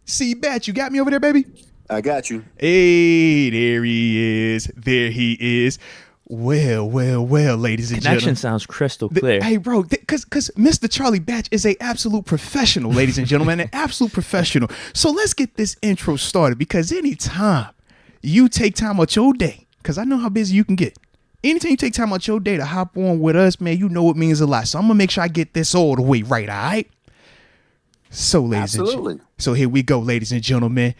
C Batch, you got me over there, baby? I got you. Hey, there he is. There he is. Well, ladies and Connection gentlemen. sounds crystal clear. Hey, bro, because Mr. Charlie Batch is a absolute professional, ladies and gentlemen, an absolute professional. So let's get this intro started, because anytime you take time out your day, because I know how busy you can get, anytime you take time out your day to hop on with us, man, you know it means a lot. So I'm going to make sure I get this all the way right, all right? So, ladies and gentlemen, so here we go, ladies and gentlemen.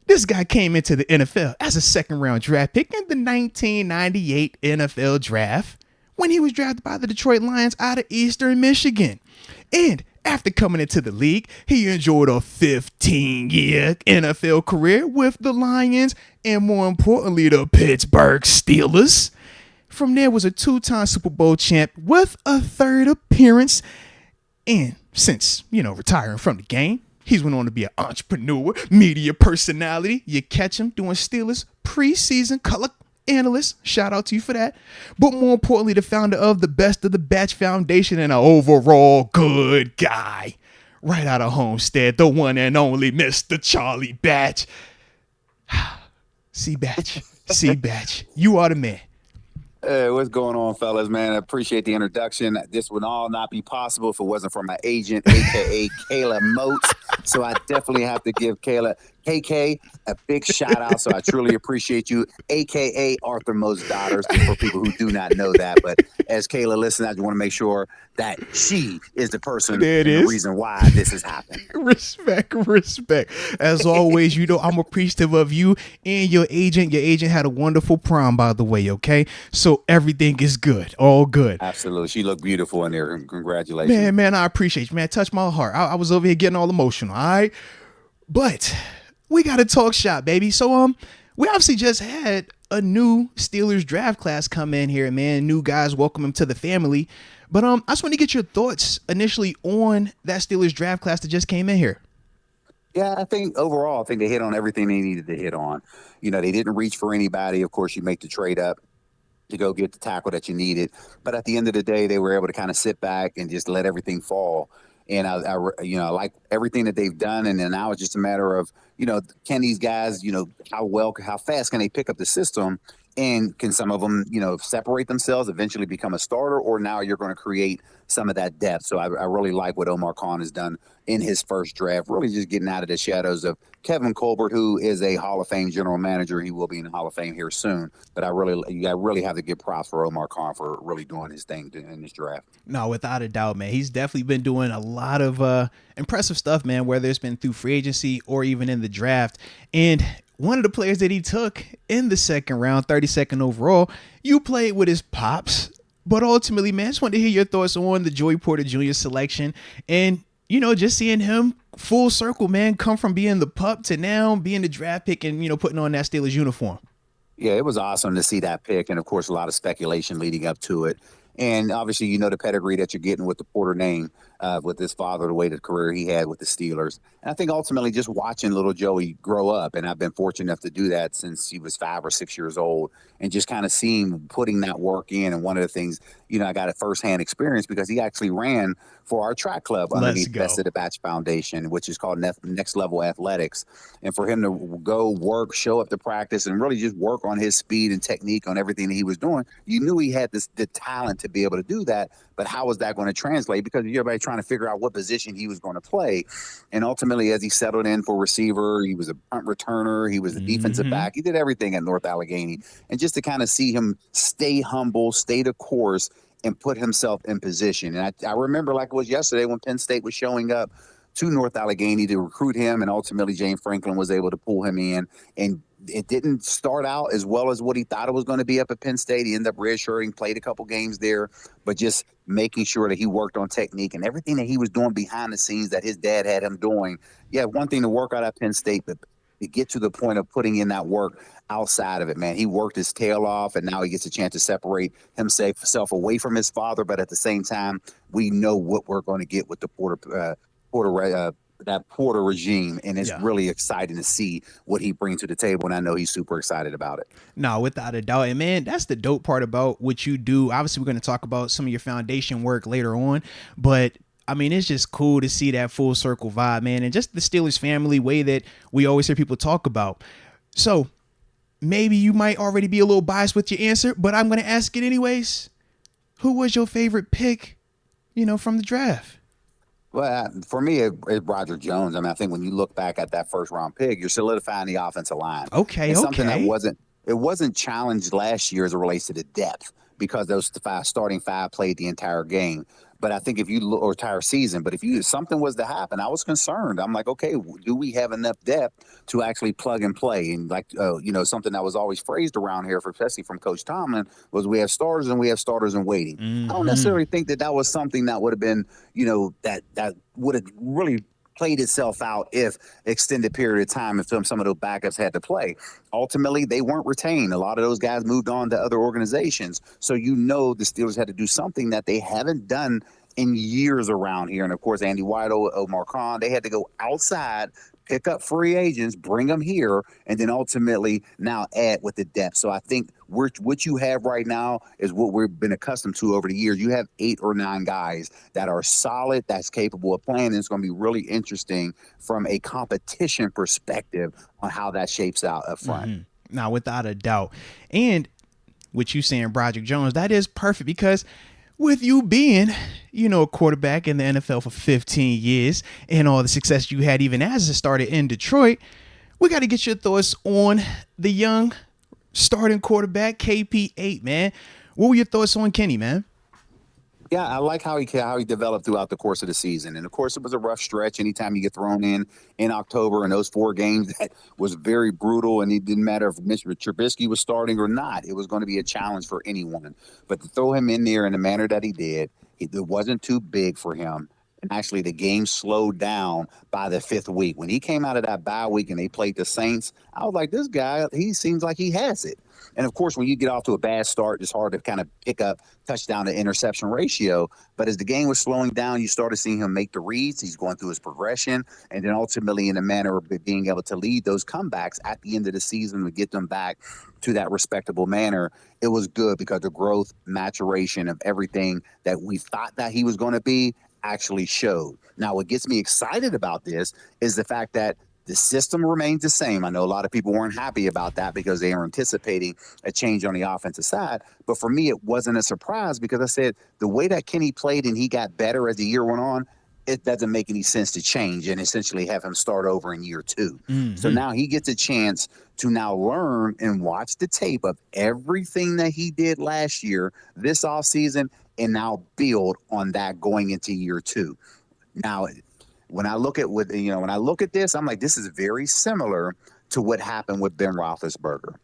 This guy came into the NFL as a second-round draft pick in the 1998 NFL Draft when he was drafted by the Detroit Lions out of Eastern Michigan. And after coming into the league, he enjoyed a 15-year NFL career with the Lions and, more importantly, the Pittsburgh Steelers. From there was a two-time Super Bowl champ with a third appearance. And since, retiring from the game, he's went on to be an entrepreneur, media personality. You catch him doing Steelers preseason color analyst. Shout out to you for that. But more importantly, the founder of the Best of the Batch Foundation and an overall good guy. Right out of Homestead, the one and only Mr. Charlie Batch. C Batch, you are the man. Hey, what's going on, fellas, man? I appreciate the introduction. This would all not be possible if it wasn't for my agent, a.k.a. Kayla Moats. So I definitely have to give KK, a big shout out. So I truly appreciate you, a.k.a. Arthur Moats' daughters, for people who do not know that. But as Kayla listens, I just want to make sure that she is the person, the reason why this has happened. Respect. As always, I'm appreciative of you and your agent. Your agent had a wonderful prom, by the way, okay? So everything is good. All good. Absolutely. She looked beautiful in there. Congratulations. Man, I appreciate you, man. Touch my heart. I was over here getting all emotional, all right? But we got to talk shop, baby. So, we obviously just had a new Steelers draft class come in here, man. New guys, welcome them to the family. But I just want to get your thoughts initially on that Steelers draft class that just came in here. Yeah, I think overall, they hit on everything they needed to hit on. They didn't reach for anybody. Of course, you make the trade up to go get the tackle that you needed. But at the end of the day, they were able to kind of sit back and just let everything fall. And I like everything that they've done. And then now it's just a matter of, can these guys, how fast can they pick up the system? And can some of them, separate themselves, eventually become a starter, or now you're going to create some of that depth. So I really like what Omar Khan has done in his first draft, really just getting out of the shadows of Kevin Colbert, who is a Hall of Fame general manager. He will be in the Hall of Fame here soon. But I really have to give props for Omar Khan for really doing his thing in this draft. No, without a doubt, man. He's definitely been doing a lot of impressive stuff, man, whether it's been through free agency or even in the draft. And one of the players that he took in the second round, 32nd overall, you played with his pops. But ultimately, man, I just wanted to hear your thoughts on the Joey Porter Jr. selection. And, just seeing him full circle, man, come from being the pup to now being the draft pick and, putting on that Steelers uniform. Yeah, it was awesome to see that pick. And, of course, a lot of speculation leading up to it. And obviously, the pedigree that you're getting with the Porter name, with his father, the way the career he had with the Steelers. And I think ultimately just watching little Joey grow up, and I've been fortunate enough to do that since he was 5 or 6 years old, and just kind of seeing putting that work in. And one of the things, I got a firsthand experience because he actually ran for our track club underneath Best of the Batch Foundation, which is called Next Level Athletics. And for him to go work, show up to practice, and really just work on his speed and technique on everything that he was doing, you knew he had the talent to be able to do that. But how was that going to translate? Because everybody trying to figure out what position he was going to play. And ultimately, as he settled in for receiver, he was a punt returner, he was a defensive back. He did everything at North Allegheny. And just to kind of see him stay humble, stay the course, and put himself in position. And I remember like it was yesterday when Penn State was showing up to North Allegheny to recruit him, and ultimately James Franklin was able to pull him in. And it didn't start out as well as what he thought it was going to be up at Penn State. He ended up redshirting, played a couple games there, but just making sure that he worked on technique and everything that he was doing behind the scenes that his dad had him doing. Yeah, one thing to work out at Penn State, but to get to the point of putting in that work outside of it, man, he worked his tail off, and now he gets a chance to separate himself away from his father. But at the same time, we know what we're going to get with the Porter regime, and it's really exciting to see what he brings to the table, and I know he's super excited about it. No, without a doubt. And man, that's the dope part about what you do. Obviously, we're going to talk about some of your foundation work later on, but I mean, it's just cool to see that full circle vibe, man, and just the Steelers family way that we always hear people talk about. So maybe you might already be a little biased with your answer, but I'm going to ask it anyways. Who was your favorite pick, from the draft? Well, for me, it's Roger Jones. I mean, I think when you look back at that first round pick, you're solidifying the offensive line. Okay, It's something that wasn't challenged last year as it relates to the depth because those starting five played the entire game. But I think if you look, or entire season, but if something was to happen, I was concerned. I'm like, okay, do we have enough depth to actually plug and play? And something that was always phrased around here, especially from Coach Tomlin, was we have starters and we have starters in waiting. I don't necessarily think that was something that would have been, that would have really played itself out if extended period of time and some of those backups had to play. Ultimately, they weren't retained. A lot of those guys moved on to other organizations. So the Steelers had to do something that they haven't done in years around here. And of course, Andy White, Omar Khan, they had to go outside, pick up free agents, bring them here, and then ultimately now add with the depth. So I think what you have right now is what we've been accustomed to over the years. You have 8 or 9 guys that are solid, that's capable of playing, and it's going to be really interesting from a competition perspective on how that shapes out up front. Now, without a doubt. And what you saying, Broderick Jones, that is perfect because with you being, a quarterback in the NFL for 15 years and all the success you had even as a starter in Detroit, we got to get your thoughts on the young starting quarterback, KP8, man. What were your thoughts on Kenny, man? Yeah, I like how he developed throughout the course of the season. And, of course, it was a rough stretch anytime you get thrown in October and those 4 games that was very brutal, and it didn't matter if Mr. Trubisky was starting or not. It was going to be a challenge for anyone. But to throw him in there in the manner that he did, it wasn't too big for him. And actually, the game slowed down by the 5th week. When he came out of that bye week and they played the Saints, I was like, this guy, he seems like he has it. And, of course, when you get off to a bad start, it's hard to kind of pick up touchdown to interception ratio. But as the game was slowing down, you started seeing him make the reads. He's going through his progression. And then ultimately in a manner of being able to lead those comebacks at the end of the season to get them back to that respectable manner, it was good because the growth, maturation of everything that we thought that he was going to be actually showed. Now, what gets me excited about this is the fact that the system remains the same. I know a lot of people weren't happy about that because they were anticipating a change on the offensive side. But for me, it wasn't a surprise because I said the way that Kenny played and he got better as the year went on, it doesn't make any sense to change and essentially have him start over in year 2. So now he gets a chance to now learn and watch the tape of everything that he did last year, this offseason, and now build on that going into year 2. Now, when I look at this, I'm like, this is very similar to what happened with Ben Roethlisberger.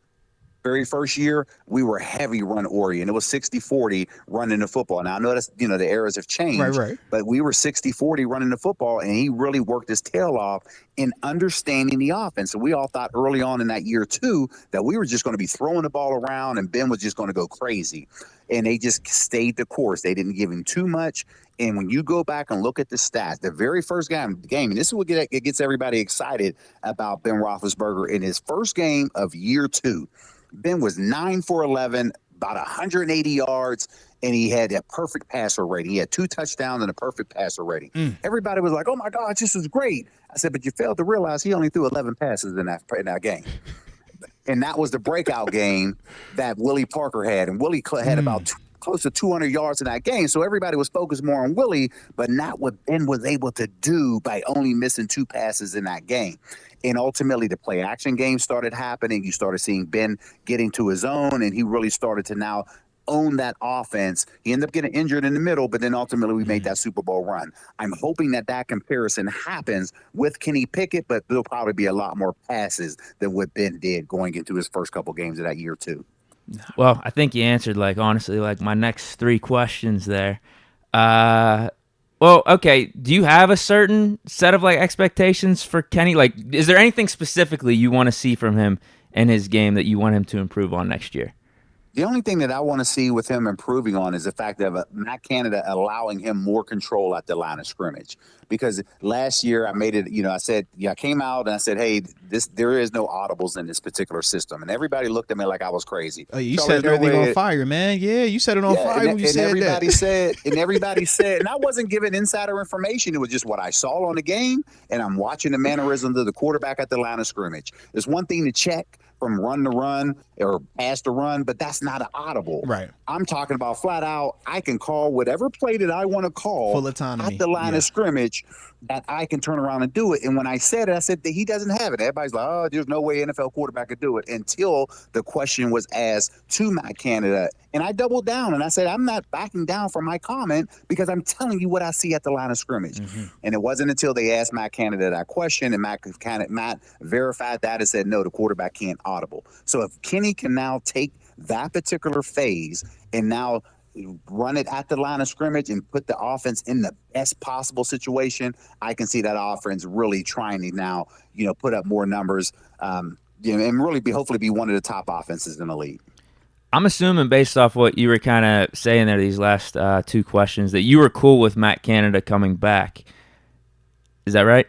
Very first year, we were heavy run oriented. It was 60-40 running the football. Now, I know that's, the eras have changed, Right. But we were 60-40 running the football, and he really worked his tail off in understanding the offense. So we all thought early on in that year 2 that we were just going to be throwing the ball around and Ben was just going to go crazy. And they just stayed the course. They didn't give him too much. And when you go back and look at the stats, the very first game, and this is what gets everybody excited about Ben Roethlisberger in his first game of year 2. Ben was 9 for 11, about 180 yards, and he had a perfect passer rating. He had 2 touchdowns and a perfect passer rating. Everybody was like, oh, my gosh, this is great. I said, but you failed to realize he only threw 11 passes in that game. And that was the breakout game that Willie Parker had. And Willie had about close to 200 yards in that game. So everybody was focused more on Willie, but not what Ben was able to do by only missing 2 passes in that game. And ultimately, the play action game started happening. You started seeing Ben getting to his own, and he really started to now own that offense. He ended up getting injured in the middle, but then ultimately we made that Super Bowl run. I'm hoping that comparison happens with Kenny Pickett, but there'll probably be a lot more passes than what Ben did going into his first couple games of that year 2. Well, I think you answered, honestly, my next 3 questions there. Well, okay, do you have a certain set of, expectations for Kenny? Is there anything specifically you want to see from him in his game that you want him to improve on next year? The only thing that I want to see with him improving on is the fact of Matt Canada allowing him more control at the line of scrimmage. Because last year I made it, I said, I came out and I said, hey, there is no audibles in this particular system. And everybody looked at me like I was crazy. Oh, you Charlie, set everything on fire, man. Yeah, you set it on fire when you said everybody that. everybody said, and I wasn't giving insider information. It was just what I saw on the game, and I'm watching the mannerisms of the quarterback at the line of scrimmage. There's one thing to check from run to run or pass to run, but that's not an audible. Right. I'm talking about flat out, I can call whatever play that I want to call Full autonomy. at the line of scrimmage, that I can turn around and do it. And when I said it, I said that he doesn't have it. Everybody's like, oh, there's no way NFL quarterback could do it, until the question was asked to Matt Canada. And I doubled down and I said, I'm not backing down from my comment, because I'm telling you what I see at the line of scrimmage. And it wasn't until they asked Matt Canada that question, and Matt verified that and said, no, the quarterback can't audible. So if Kenny can now take that particular phase and now run it at the line of scrimmage and put the offense in the best possible situation, I can see that offense really trying to now, put up more numbers, and really hopefully be one of the top offenses in the league. I'm assuming, based off what you were kind of saying there, these last two questions, that you were cool with Matt Canada coming back. Is that right?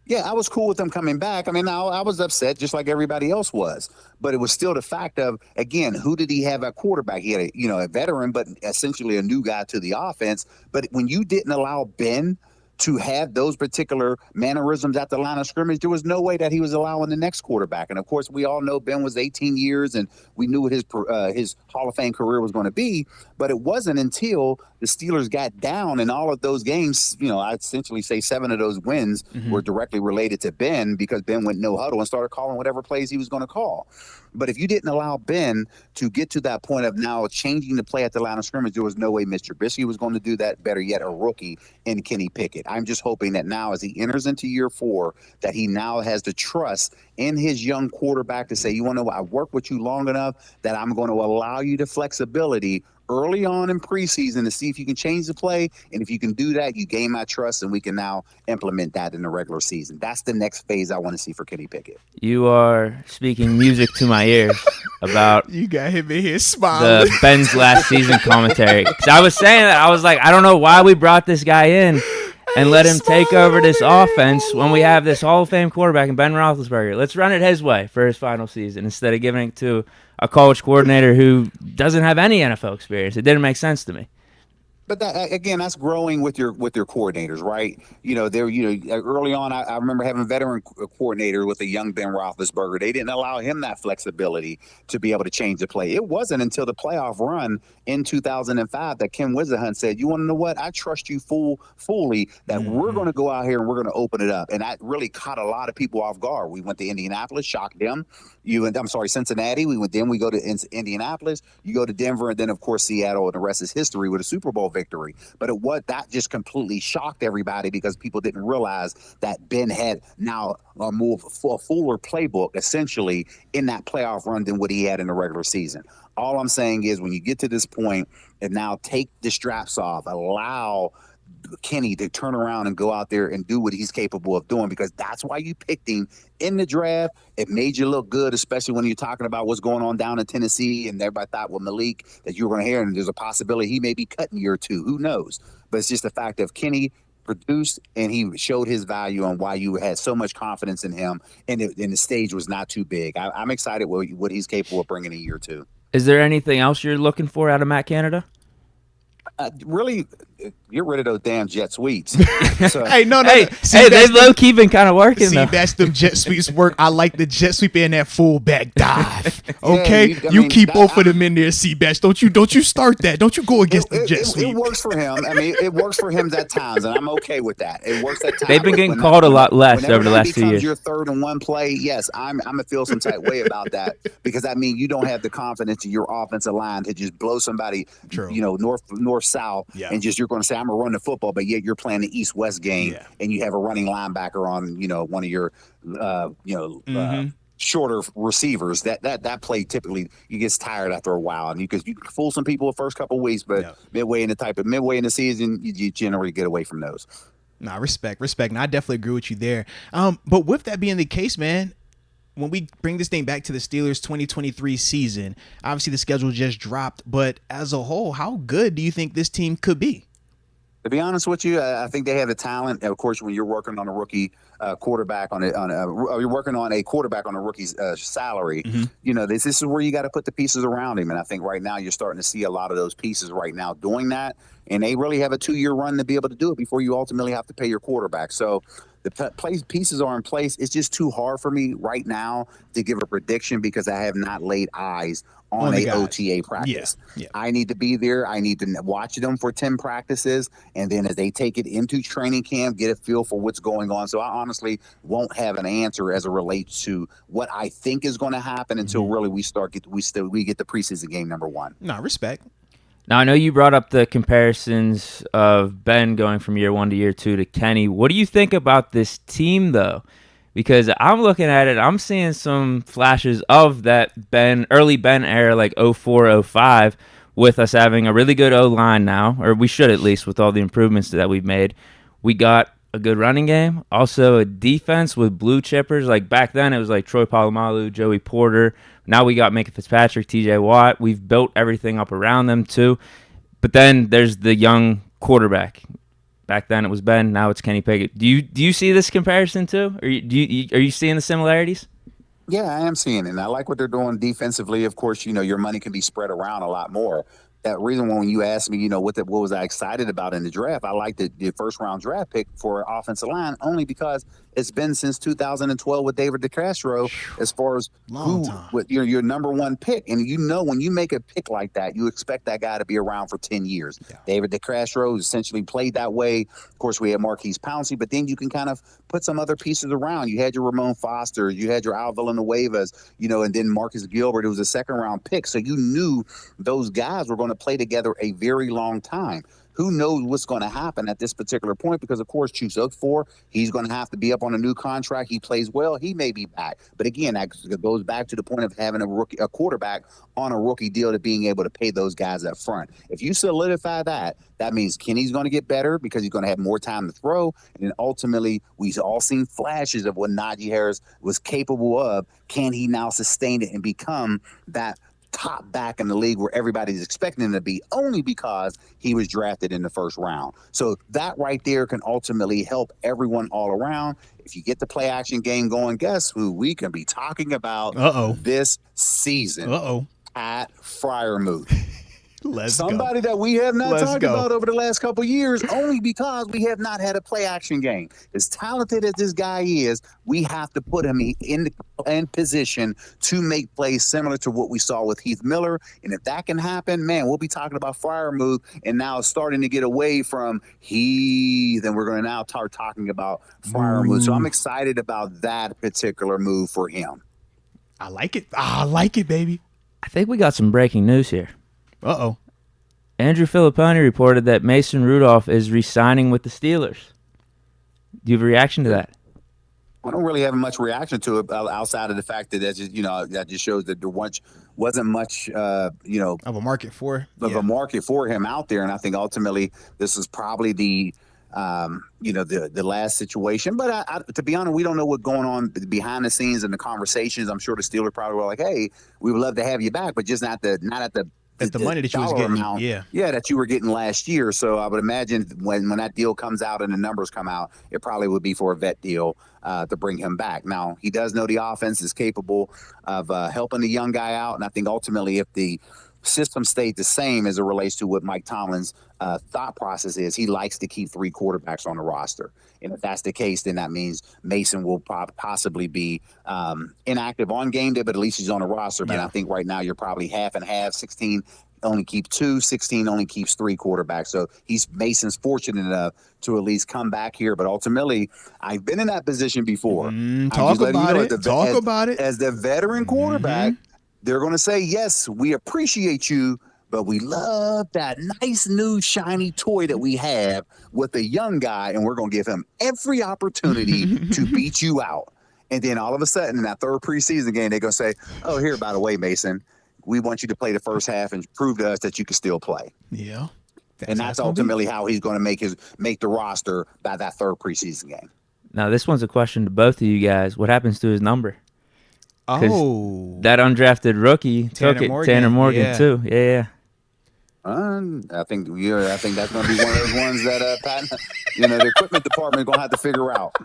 Yeah, I was cool with them coming back. I mean, I was upset just like everybody else was, but it was still the fact of, again, who did he have at quarterback? He had a veteran, but essentially a new guy to the offense. But when you didn't allow Ben to have those particular mannerisms at the line of scrimmage, there was no way that he was allowing the next quarterback. And of course, we all know Ben was 18 years, and we knew what his Hall of Fame career was going to be. But it wasn't until the Steelers got down in all of those games, I'd essentially say 7 of those wins were directly related to Ben, because Ben went no huddle and started calling whatever plays he was going to call. But if you didn't allow Ben to get to that point of now changing the play at the line of scrimmage, there was no way Mr. Trubisky was going to do that. Better yet, a rookie in Kenny Pickett. I'm just hoping that now, as he enters into year 4, that he now has the trust in his young quarterback to say, you want to know, I've worked with you long enough that I'm going to allow you the flexibility early on in preseason to see if you can change the play. And if you can do that, you gain my trust, and we can now implement that in the regular season. That's the next phase I want to see for Kenny Pickett. You are speaking music to my ears about You got him in here smiling. the Ben's last season commentary. 'Cause I was saying that, I was like, I don't know why we brought this guy in and let him take over this offense when we have this Hall of Fame quarterback in Ben Roethlisberger. Let's run it his way for his final season instead of giving it to a college coordinator who doesn't have any NFL experience. It didn't make sense to me. But that, again, that's growing with your coordinators, right? Early on, I remember having a veteran coordinator with a young Ben Roethlisberger. They didn't allow him that flexibility to be able to change the play. It wasn't until the playoff run in 2005 that Ken Wisenhunt said, you want to know what? I trust you fully that we're going to go out here and we're going to open it up. And that really caught a lot of people off guard. We went to Indianapolis, shocked them. Cincinnati. We go to Indianapolis. You go to Denver, and then, of course, Seattle, and the rest is history with a Super Bowl victory. But that just completely shocked everybody, because people didn't realize that Ben had now a fuller playbook, essentially, in that playoff run than what he had in the regular season. All I'm saying is, when you get to this point and now take the straps off, allow Kenny to turn around and go out there and do what he's capable of doing, because that's why you picked him in the draft. It made you look good, especially when you're talking about what's going on down in Tennessee, and everybody thought, well, Malik, that you were going to hear, and there's a possibility he may be cut in year 2. Who knows? But it's just the fact of Kenny produced, and he showed his value on why you had so much confidence in him, and the stage was not too big. I'm excited what he's capable of bringing in year 2. Is there anything else you're looking for out of Matt Canada? Really, get rid of those damn jet sweets. So, Hey, no. See, they've low-key been kind of working, See, though. that's them jet sweeps work. I like the jet sweep and that fullback dive. Yeah, Okay, you keep both of them in there, C-Bash. Don't you start that. Don't you go against the jet sweep. It works for him. I mean, it works for him at times, and I'm okay with that. It works at times. They've been getting called a lot less over the last 2 years. Your 3rd and 1 play, yes, I'm gonna feel some type way about that, because I mean, you don't have the confidence in your offensive line to just blow somebody, north south, and just you're going to say, I'm gonna run the football, but yet you're playing the East-West game, and you have a running linebacker on, one of your, shorter receivers. That play typically you gets tired after a while, and because you can fool some people the first couple of weeks, but midway in the season, you generally get away from those. Nah, respect. And I definitely agree with you there. But with that being the case, man, when we bring this thing back to the Steelers 2023 season, obviously the schedule just dropped, but as a whole, how good do you think this team could be? To be honest with you, I think they have the talent. Of course, when you're working on a rookie quarterback you're working on a quarterback on a rookie's salary, this is where you got to put the pieces around him. And I think right now you're starting to see a lot of those pieces right now doing that. And they really have a 2-year run to be able to do it before you ultimately have to pay your quarterback. So the pieces are in place. It's just too hard for me right now to give a prediction because I have not laid eyes on a OTA practice. Yeah. I need to be there. I need to watch them for 10 practices. And then as they take it into training camp, get a feel for what's going on. So I honestly won't have an answer as it relates to what I think is going to happen until really we get the preseason game number 1. No, respect. Now, I know you brought up the comparisons of Ben going from year 1 to year 2 to Kenny. What do you think about this team, though? Because I'm looking at it, I'm seeing some flashes of that early Ben era, like 04, 05, with us having a really good O-line now, or we should at least with all the improvements that we've made. We got a good running game, also a defense with blue chippers. Like back then, it was like Troy Polamalu, Joey Porter. Now we got Minka Fitzpatrick, T.J. Watt. We've built everything up around them too. But then there's the young quarterback. Back then it was Ben. Now it's Kenny Pickett. Do you see this comparison too? Are you seeing the similarities? Yeah, I am seeing it. And I like what they're doing defensively. Of course, your money can be spread around a lot more. That reason when you asked me, what was I excited about in the draft? I liked the first-round draft pick for offensive line only because it's been since 2012 with David DeCastro as far as your number 1 pick. And when you make a pick like that, you expect that guy to be around for 10 years. Yeah. David DeCastro essentially played that way. Of course, we had Marquise Pouncey, but then you can kind of put some other pieces around. You had your Ramon Foster, you had your Al Villanuevas, and then Marcus Gilbert, who was a second-round pick. So you knew those guys were going to play together a very long time. Who knows what's going to happen at this particular point? Because, of course, Chukwueze, he's going to have to be up on a new contract. He plays well. He may be back. But, again, that goes back to the point of having a quarterback on a rookie deal to being able to pay those guys up front. If you solidify that, that means Kenny's going to get better because he's going to have more time to throw. And then ultimately, we've all seen flashes of what Najee Harris was capable of. Can he now sustain it and become that top back in the league where everybody's expecting him to be only because he was drafted in the first round? So that right there can ultimately help everyone all around. If you get the play action game going, guess who we can be talking about this season? Pat Freiermuth. Somebody that we have not talked about over the last couple of years only because we have not had a play action game. As talented as this guy is, we have to put him in position to make plays similar to what we saw with Heath Miller. And if that can happen, man, we'll be talking about Freiermuth and now starting to get away from Heath, and we're going to now start talking about Freiermuth. So I'm excited about that particular move for him. I like it. I like it, baby. I think we got some breaking news here. Andrew Filipponi reported that Mason Rudolph is re-signing with the Steelers. Do you have a reaction to that? I don't really have much reaction to it outside of the fact that that just shows that there wasn't much of a market for a market for him out there. And I think ultimately this is probably the last situation. But to be honest, we don't know what's going on behind the scenes and the conversations. I'm sure the Steelers probably were like, "Hey, we would love to have you back, but just not at the money that you was getting amount, that you were getting last year." So I would imagine when that deal comes out and the numbers come out, it probably would be for a vet deal to bring him back. Now, he does know the offense is capable of helping the young guy out. And I think ultimately if the system stayed the same as it relates to what Mike Tomlin's thought process is, he likes to keep 3 quarterbacks on the roster. And if that's the case, then that means Mason will possibly be inactive on game day, but at least he's on the roster. But I think right now you're probably half and half. 16 only keep 2, 16 only keeps 3 quarterbacks. So Mason's fortunate enough to at least come back here. But ultimately, I've been in that position before. Talk about it. As the veteran quarterback, they're going to say, yes, we appreciate you, but we love that nice new shiny toy that we have with a young guy, and we're going to give him every opportunity to beat you out. And then all of a sudden, in that third preseason game, they're going to say, oh, here, by the way, Mason, we want you to play the first half and prove to us that you can still play. Yeah. And that's ultimately how he's going to make the roster by that third preseason game. Now, this one's a question to both of you guys. What happens to his number? Oh, That undrafted rookie took it. Tanner Morgan too. Yeah. I think that's going to be one of those ones that Pat, the equipment department going to have to figure out.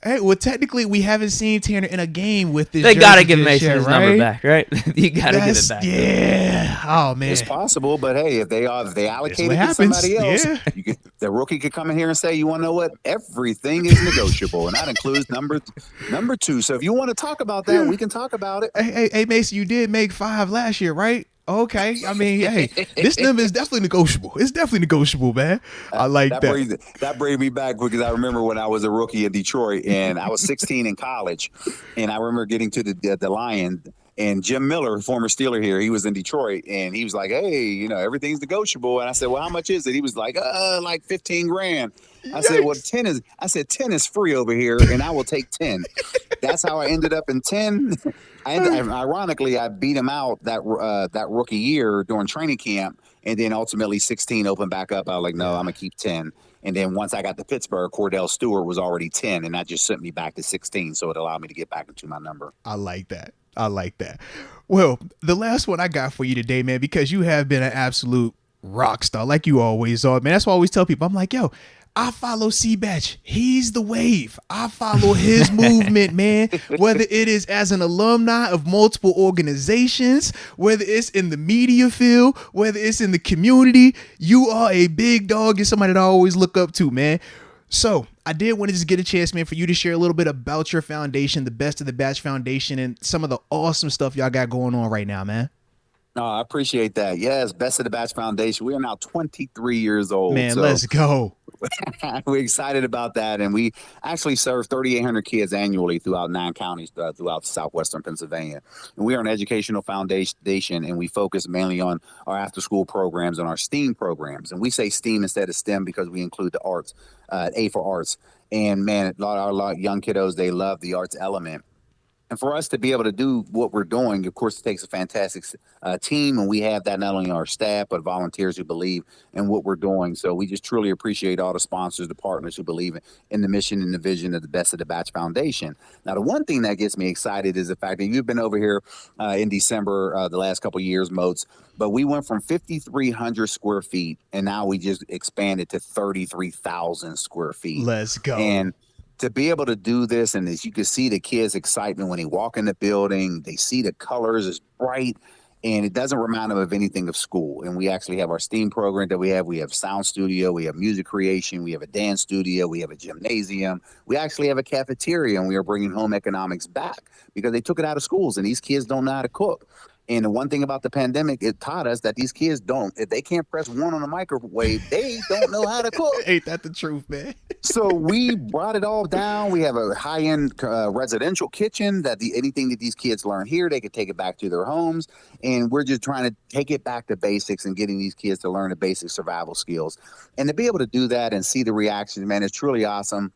Hey, well, technically, we haven't seen Tanner in a game with this. They got to jersey give just Mason yet, his right? number back, right? You got to give it back. Yeah. Oh man, It's possible, but hey, if they allocate it to happens. somebody else, Yeah. the rookie could come in here and say, "You want to know what? Everything is negotiable," and that includes number 2. So if you want to talk about that, we can talk about it. Hey, Mason, you did make 5 last year, right? Okay. I mean, hey, this number is definitely negotiable. It's definitely negotiable, man. I like that. That brings me back because I remember when I was a rookie in Detroit and I was 16 in college, and I remember getting to the Lion. And Jim Miller, former Steeler here, he was in Detroit, and he was like, "Hey, everything's negotiable." And I said, "Well, how much is it?" He was like, like 15 grand. I said, "Well, 10 is free over here, and I will take 10." That's how I ended up in 10. Ironically, I beat him out that rookie year during training camp, and then ultimately 16 opened back up. I was like, "No, I'm gonna keep 10." And then once I got to Pittsburgh, Cordell Stewart was already 10, and that just sent me back to 16, so it allowed me to get back into my number. I like that. Well, the last one I got for you today, man, because you have been an absolute rock star, like you always are, man. That's why I always tell people, I'm like, yo, I follow C-Batch. He's the wave. I follow his movement, man. Whether it is as an alumni of multiple organizations, whether it's in the media field, whether it's in the community, you are a big dog. You're somebody that I always look up to, man. So I did want to just get a chance, man, for you to share a little bit about your foundation, the Best of the Batch Foundation, and some of the awesome stuff y'all got going on right now, man. Oh, I appreciate that. Yes, Best of the Batch Foundation. We are now 23 years old. Man, let's go. We're excited about that. And we actually serve 3,800 kids annually throughout 9 counties throughout southwestern Pennsylvania. And we are an educational foundation, and we focus mainly on our after-school programs and our STEAM programs. And we say STEAM instead of STEM because we include the arts, A for arts. And, man, a lot of young kiddos, they love the arts element. And for us to be able to do what we're doing, of course, it takes a fantastic team. And we have that not only on our staff, but volunteers who believe in what we're doing. So we just truly appreciate all the sponsors, the partners who believe in the mission and the vision of the Best of the Batch Foundation. Now, the one thing that gets me excited is the fact that you've been over here in December the last couple of years, Moats, but we went from 5,300 square feet, and now we just expanded to 33,000 square feet. Let's go. And to be able to do this, and as you can see the kids' excitement when they walk in the building, they see the colors is bright, and it doesn't remind them of anything of school. And we actually have our STEAM program that we have sound studio, we have music creation, we have a dance studio, we have a gymnasium, we actually have a cafeteria, and we are bringing home economics back because they took it out of schools, and these kids don't know how to cook. And the one thing about the pandemic, it taught us that these kids if they can't press 1 on a microwave, they don't know how to cook. Ain't that the truth, man? So we brought it all down. We have a high-end residential kitchen that anything that these kids learn here, they could take it back to their homes. And we're just trying to take it back to basics and getting these kids to learn the basic survival skills. And to be able to do that and see the reactions, man, it's truly awesome.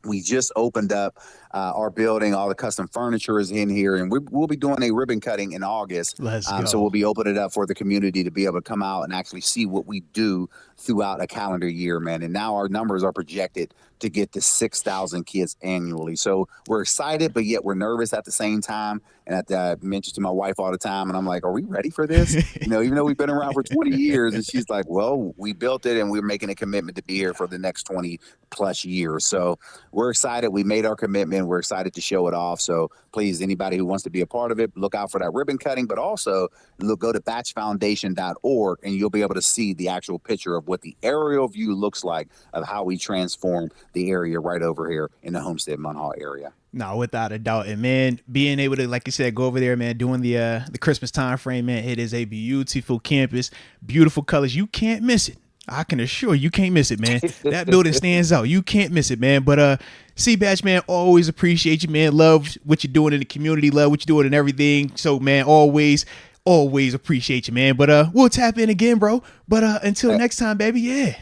We just opened up our building. All the custom furniture is in here, and we'll be doing a ribbon cutting in August. Let's go. So we'll be opening it up for the community to be able to come out and actually see what we do throughout a calendar year, man. And now our numbers are projected to get to 6,000 kids annually. So we're excited, but yet we're nervous at the same time. And I mention to my wife all the time, and I'm like, are we ready for this? Even though we've been around for 20 years. And she's like, well, we built it, and we're making a commitment to be here for the next 20 plus years. So we're excited. We made our commitment. We're excited to show it off. So please, anybody who wants to be a part of it, look out for that ribbon cutting, but also go to batchfoundation.org, and you'll be able to see the actual picture of what the aerial view looks like of how we transform the area right over here in the Homestead Munhall area. No, without a doubt. And man, being able to, like you said, go over there, man, doing the Christmas time frame, man, it is a beautiful campus, beautiful colors. You can't miss it. I can assure you can't miss it, man. That building stands out. You can't miss it, man. But C-Batch, man, always appreciate you, man. Love what you're doing in the community. Love what you're doing and everything. So, man, always appreciate you, man. But we'll tap in again, bro. But until next time, baby, yeah.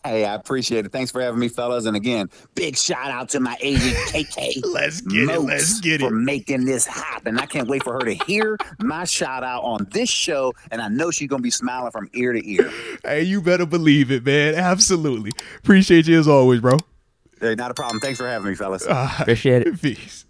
Hey, I appreciate it. Thanks for having me, fellas. And again, big shout out to my agent, KK. Let's get it. For making this happen. I can't wait for her to hear my shout out on this show. And I know she's going to be smiling from ear to ear. Hey, you better believe it, man. Absolutely. Appreciate you as always, bro. Hey, not a problem. Thanks for having me, fellas. Appreciate it. Peace.